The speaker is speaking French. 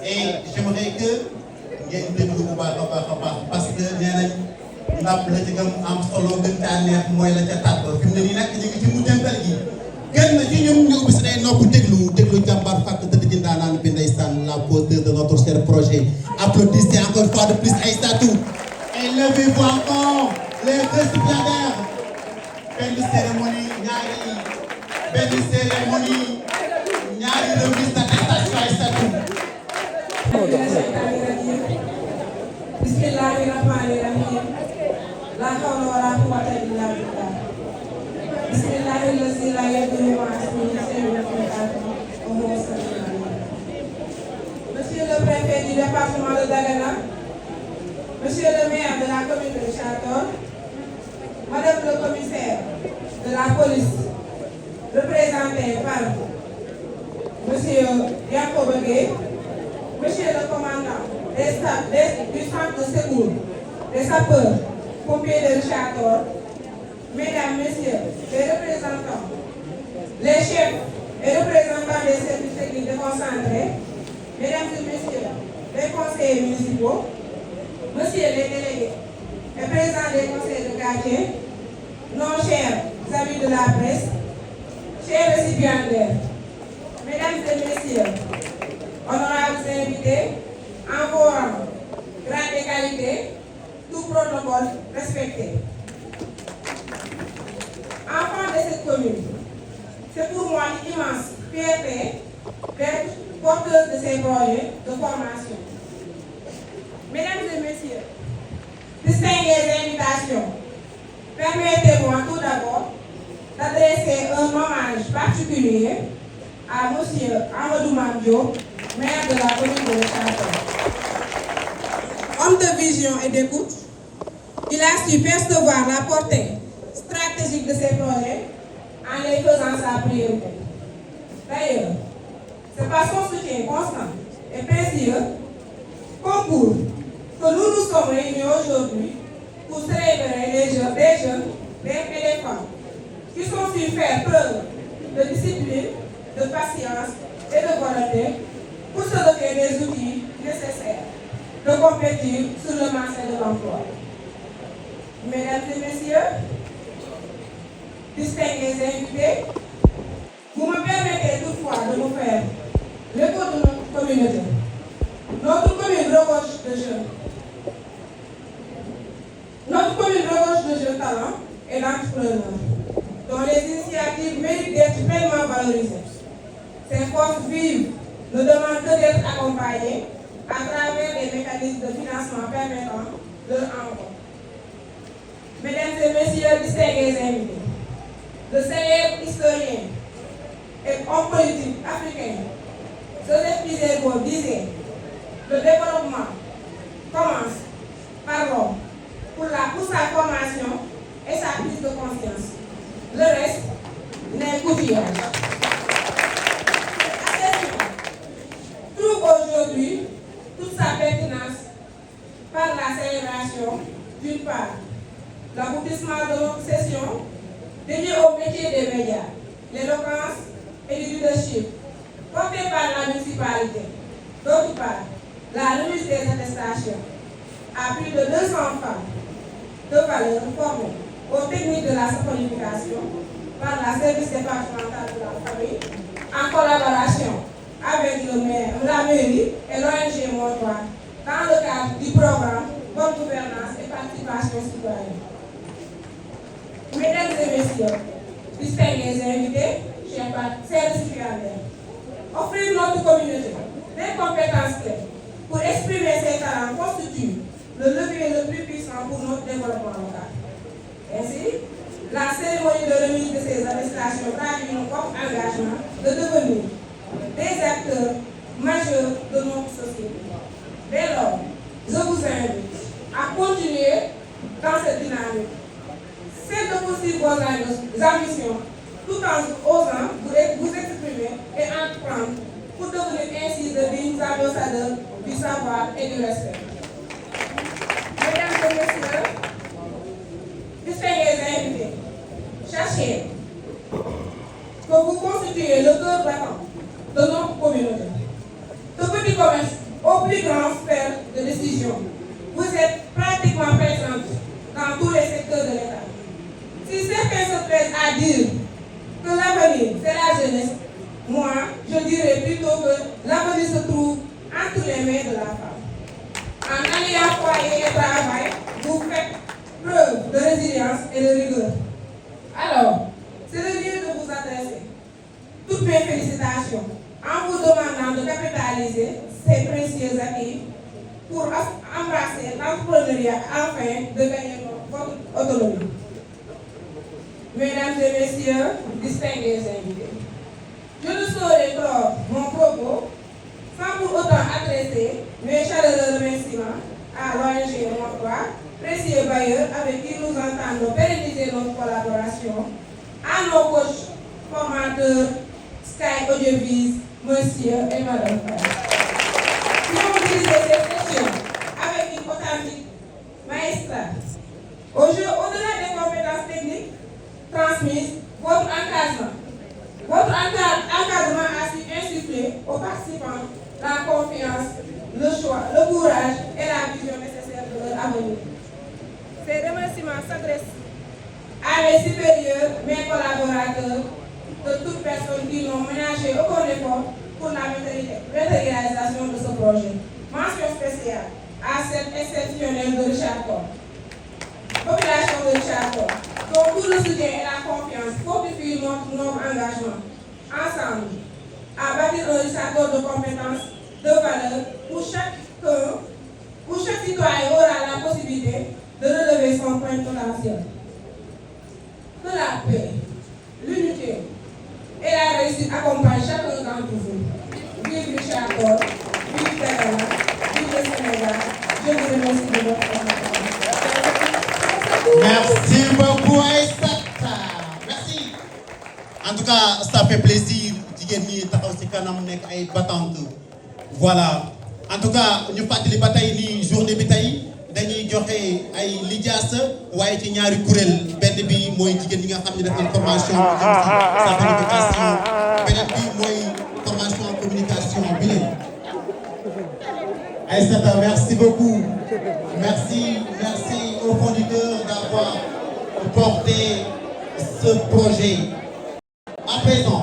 Et j'aimerais que ngeen déglu bu baax a baax a baax parce que nee nañ ndab la ci gën am solo gën caa neex mooy la ca tàgg fi mu ne nii nag ñu ngi ci mujjantal gi gën na ci ñun ñu ubbi si day nopp déglu jàmbaar fàkk tëdd ci ndaanaan bi ndeysaan la cause de notre cher projet. Applaudissez encore une fois de plus Aïssatou et levez-vous encore les récipiendaires. Benn cérémonie ñaari remise d'attestation Aïssatou. Bismillahirrahmanirrahim. La hawla wala quwwata illa billah. Bismillahirrahmanirrahim. La yadurru ma'a ismihi shay'un fil ardi wa huwa as-sami'ul 'alim. Monsieur le préfet du département de Dagana, monsieur le maire de la commune de Richard-Toll, madame le commissaire de la police, représenté par monsieur Yacob Gueye, monsieur le commandant du centre de secours des sapeurs pompiers de Richard-Toll, mesdames, messieurs, les représentants, les chefs et représentants des services techniques déconcentrés, mesdames et messieurs, les conseillers municipaux, messieurs les délégués et présidents des conseils de quartier, nos chers amis de la presse, chers récipiendaires, mesdames et messieurs, honorables invités, en vos rangs, grade et qualité, tout protocole respecté. Enfant de cette commune, c'est pour moi une immense fierté d'être porteuse de ces projets de formation. Mesdames et messieurs, distinguées invitations, permettez-moi tout d'abord d'adresser un hommage particulier à monsieur Amadou Mame, maire de la commune de Richard-Toll. Homme de vision et d'écoute, il a su percevoir la portée stratégique de ces projets en les faisant sa priorité. D'ailleurs, c'est par son soutien constant et précieux concours que nous nous sommes réunis aujourd'hui pour célébrer des jeunes, et des femmes qui sont su faire preuve de discipline, de patience et de volonté pour se doter des outils nécessaires de compétir sur le marché de l'emploi. Mesdames et messieurs, distingués invités, vous me permettez toutefois de nous faire l'écho de notre communauté. Notre commune regorge de jeunes. Notre commune regorge de jeunes talents et d'entrepreneurs, dont les initiatives méritent d'être pleinement valorisées. Ces forces vives ne demandent que d'être accompagnées à travers des mécanismes de financement permettant leur envoi. Mesdames et messieurs distingués invités, le célèbre historien et homme politique africain Joseph Kizerbo disait: le développement commence par l'homme pour sa formation et sa prise de conscience. Le reste n'est qu'outillage. Trouve aujourd'hui toute sa pertinence par la célébration, d'une part, l'aboutissement de notre session dédiée au métier des médias, l'éloquence et du leadership, portée par la municipalité. D'autre part, la remise des attestations à plus de 200 femmes de valeur formées aux techniques de la saponification par la service départemental de la famille, en collaboration avec la mairie et l'ONG Montoire, dans le cadre du programme Bonne gouvernance et participation citoyenne. Mesdames et messieurs, distingués invités, chers récipiendaires, offrir notre communauté des compétences clés pour exprimer ses talents constitue le levier le plus puissant pour notre développement local. Ainsi, la cérémonie de remise de ces attestations traduit notre engagement de devenir des acteurs majeurs de notre société. Dès lors, je vous invite à continuer dans cette dynamique. C'est de poursuivre vos ambitions tout en osant vous exprimer et entreprendre pour devenir ainsi de dignes ambassadeurs du savoir et du respect. Mesdames et messieurs, distingués invités, sachez que vous constituez le cœur battant de notre communauté. Ce petit commerce aux plus grandes sphères de décision. Vous êtes pratiquement présente dans tous les secteurs de l'État. Si certains se plaisent à dire que l'avenir, c'est la jeunesse, moi, je dirais plutôt que l'avenir se trouve entre les mains de la femme. En alliant foyer et travail, vous faites preuve de résilience et de rigueur. Alors, c'est le lieu de vous adresser toutes mes félicitations en vous demandant de capitaliser ces précieux acquis pour embrasser l'entrepreneuriat afin de gagner votre autonomie. Mesdames et messieurs, distingués invités, je ne saurais clore mon propos sans pour autant adresser mes chaleureux remerciements à l'ONG Mon 3, précieux bailleurs avec qui nous entendons pérenniser notre collaboration, à nos coachs formateurs Sky Audiovis, monsieur et madame qui ont dirigé cette session avec une authentique maestria. Au-delà des compétences techniques transmises, votre encadrement a su insuffler aux participants la confiance, le choix, le courage et la vision nécessaire de leur avenir. Ces remerciements s'adressent à mes supérieurs, mes collaborateurs, de toute personne qui n'ont ménagé aucun effort pour la matérialisation de ce projet. Mention spéciale à cette exceptionnelle de Richard Toll. Population de Richard Toll, dont tout le soutien et la confiance fortifient notre engagement ensemble à bâtir un Richard Toll de compétences, de valeurs, où chaque citoyen aura la possibilité de relever son plein potentiel. Que la paix, l'unité et la réussite accompagnent chacun d'entre vous. Vive Richard Toll, vive Teranga, vive le Sénégal. Je vous remercie de votre attention. Merci beaucoup, Aïssata. Merci. En tout cas, ça fait plaisir. Jigéen ñi taxaw ci kanam nekk ay battantes. Voilà. En tout cas, ñu fàttali ba tey ni journée bi tey dañuy joxe ay lijaas waaye ci ñaari kuréel benn bi mooy jigéen ñi nga xam ne def nañ formation sa planification beneen bi mooy formation en communication bi leen. Aïssata, merci beaucoup. Merci au fond du cœur d'avoir porté ce projet. À présent,